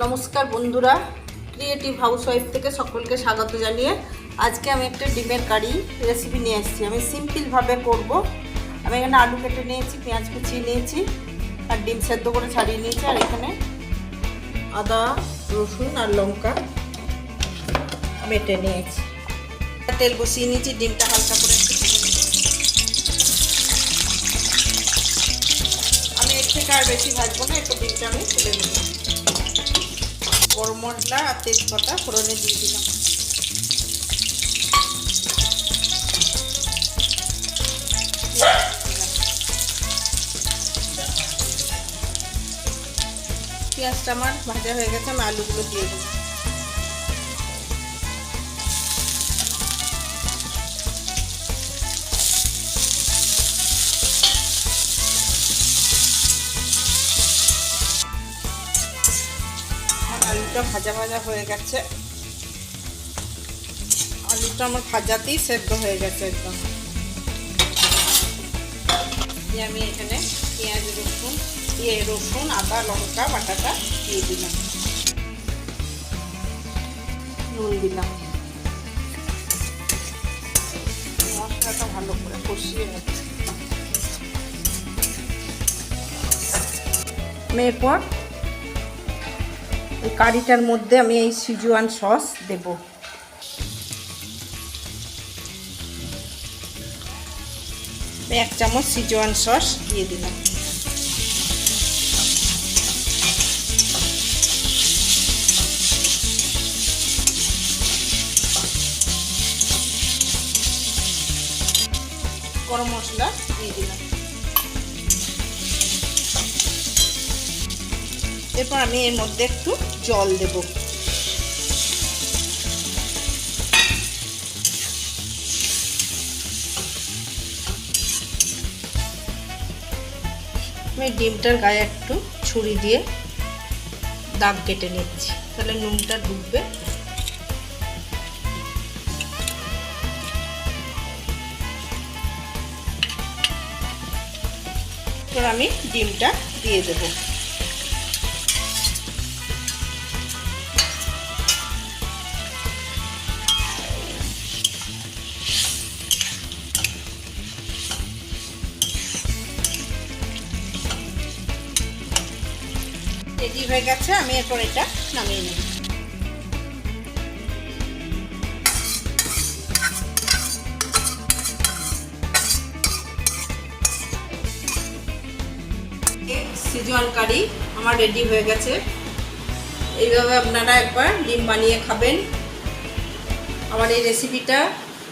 নমস্কার বন্ধুরা, creative housewife থেকে সকলকে স্বাগত জানিয়ে আজকে আমি একটা ডিমের কারি রেসিপি নিয়ে এসেছি। আমি সিম্পলভাবে করব। আমি এখানে আলু কেটে নিয়েছি, পেঁয়াজ কুচিয়ে নিয়েছি আর ডিম সেদ্ধ করে ছাড়িয়ে নিয়েছি। আর এখানে আদা, রসুন আর লঙ্কা বেটে নিয়েছি। তেল বসিয়ে নিয়েছি, ডিমটা হালকা করে একটু ভেজে নেব। আমি এর থেকে আর বেশি ভাজবো না, একটু ডিমটা আমি তুলে নেব। গরম মশলা আর তেজপাতা ফোড়নে দিয়ে দিলাম। পেঁয়াজটা আমার ভাজা হয়ে গেছে, আমি আলুগুলো দিয়ে দেবো। আলুটা ভাজা ভাজা হয়ে গেছে, আলুটা আমার ভাজাতেই সেদ্ধ হয়ে গেছে একদম। আমি এখানে পেঁয়াজ রসুন আদা লঙ্কা বাটাটা দিয়ে দিলাম, নুন দিলাম, মশলাটা ভালো করে কষিয়ে নিচ্ছি। এরপর এই কারিটার মধ্যে আমি এই সিজুয়ান সস দেব। এক চামচ সিজুয়ান সস দিয়ে দিলাম। গরম মশলা দিয়ে দিলাম। এরপর আমি এর মধ্যে একটু জল দেব। আমি ডিমটার গায়ে একটু ছুরি দিয়ে দাগ কেটে নিচ্ছি, তাহলে নুনটা ডুববে। এবার আমি ডিমটা দিয়ে দেব। রেডি হয়ে গেছে, আমি এরপর এটা নামিয়ে নেব। সিজুয়ান কারি আমার রেডি হয়ে গেছে। এইভাবে আপনারা একবার ডিম বানিয়ে খাবেন। আমার এই রেসিপিটা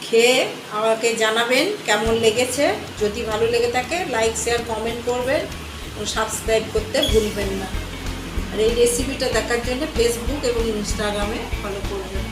খেয়ে আমাকে জানাবেন কেমন লেগেছে। যদি ভালো লেগে থাকে লাইক শেয়ার কমেন্ট করবেন ও সাবস্ক্রাইব করতে ভুলবেন না। আর এই রেসিপিটা দেখার জন্য ফেসবুক এবং ইনস্টাগ্রামে ফলো করবেন।